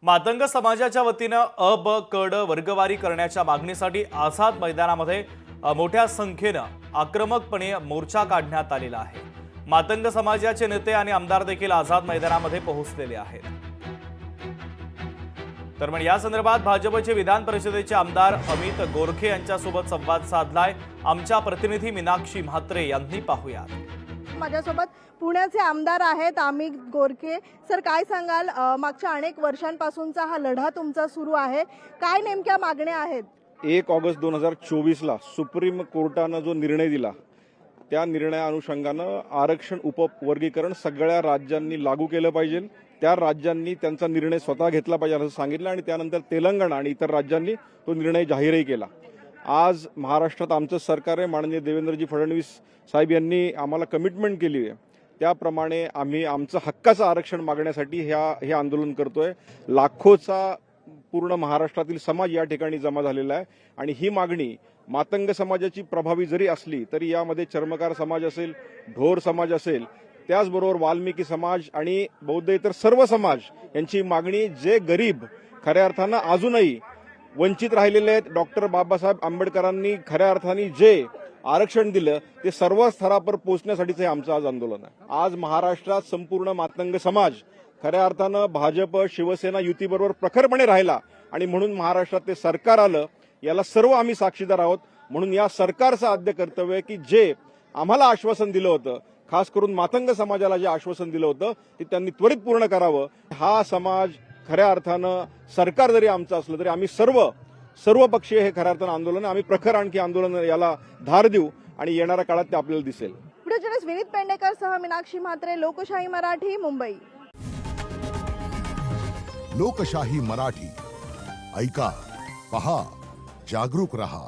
मातंग समाजाच्या वतीनं अ ब क ड वर्गवारी करण्याच्या मागणीसाठी आझाद मैदानामध्ये मोठ्या संख्येनं आक्रमकपणे मोर्चा काढण्यात आलेला आहे। मातंग समाजाचे नेते आणि आमदार देखील आझाद मैदानामध्ये पोहोचलेले आहेत। दरम्यान या संदर्भात भाजपचे विधान परिषदेचे आमदार अमित गोरखे यांच्यासोबत संवाद साधलाय आमच्या प्रतिनिधी मीनाक्षी म्हात्रे यांनी। पाहूयात। माझ्यासोबत पुण्याचे आमदार आहेत अमित गोरखे। सर, काय सांगाल, मागच्या अनेक वर्षांपासूनचा हा लढा तुमचा सुरू आहे, काय नेमक्या मागण्या आहेत? 1 ऑगस्ट 2024 ला सुप्रीम कोर्टानं जो निर्णय दिला त्या निर्णयानुषंगानं आरक्षण उपवर्गीकरण सगळ्या राज्यांनी लागू केलं पाहिजे। त्या राज्यांनी त्यांचा निर्णय स्वतः घेतला पाहिजे असं सांगितलं आणि त्यानंतर तेलंगणा आणि इतर राज्यांनी तो निर्णय जाहीरही केला। आज महाराष्ट्रात आमचं सरकार आहे, माननीय देवेंद्रजी फडणवीस साहेब यांनी आम्हाला कमिटमेंट केली आहे, त्याप्रमाणे आम्ही आमचं हक्काचं आरक्षण मागण्यासाठी हे आंदोलन करतोय। लाखोचा पूर्ण महाराष्ट्रातील समाज या ठिकाणी जमा झालेला आहे आणि ही मागणी मातंग समाजाची प्रभावी जरी असली तरी यामध्ये चर्मकार समाज असेल, ढोर समाज असेल, त्याचबरोबर वाल्मिकी समाज आणि बौद्ध इतर सर्व समाज यांची मागणी, जे गरीब खऱ्या अर्थानं अजूनही वंचित राहिलेले आहेत, डॉक्टर बाबासाहेब आंबेडकरांनी खऱ्या अर्थाने जे आरक्षण दिलं ते सर्व स्तरावर पोहोचण्यासाठीच हे आमचं आज आंदोलन आहे। आज महाराष्ट्रात संपूर्ण मातंग समाज खऱ्या अर्थानं भाजप शिवसेना युतीबरोबर प्रखरपणे राहिला आणि म्हणून महाराष्ट्रात ते सरकार आलं, याला सर्व आम्ही साक्षीदार आहोत। म्हणून या सरकारचं आद्य कर्तव्य आहे की जे आम्हाला आश्वासन दिलं होतं, खास करून मातंग समाजाला जे आश्वासन दिलं होतं ते त्यांनी त्वरित पूर्ण करावं। हा समाज खऱ्या अर्थानं सरकार जरी आमचं असलं तरी आम्ही सर्व पक्षीय हे खऱ्या अर्थानं आंदोलन, आम्ही प्रखर आणखी आंदोलन याला धार देऊ आणि येणाऱ्या काळात ते आपल्याला दिसेल। व्हिडिओ जर्नलिस्ट विनीत पेंडेकर सह मीनाक्षी म्हात्रे, लोकशाही मराठी, मुंबई। लोकशाही मराठी, ऐका, पहा, जागरूक रहा।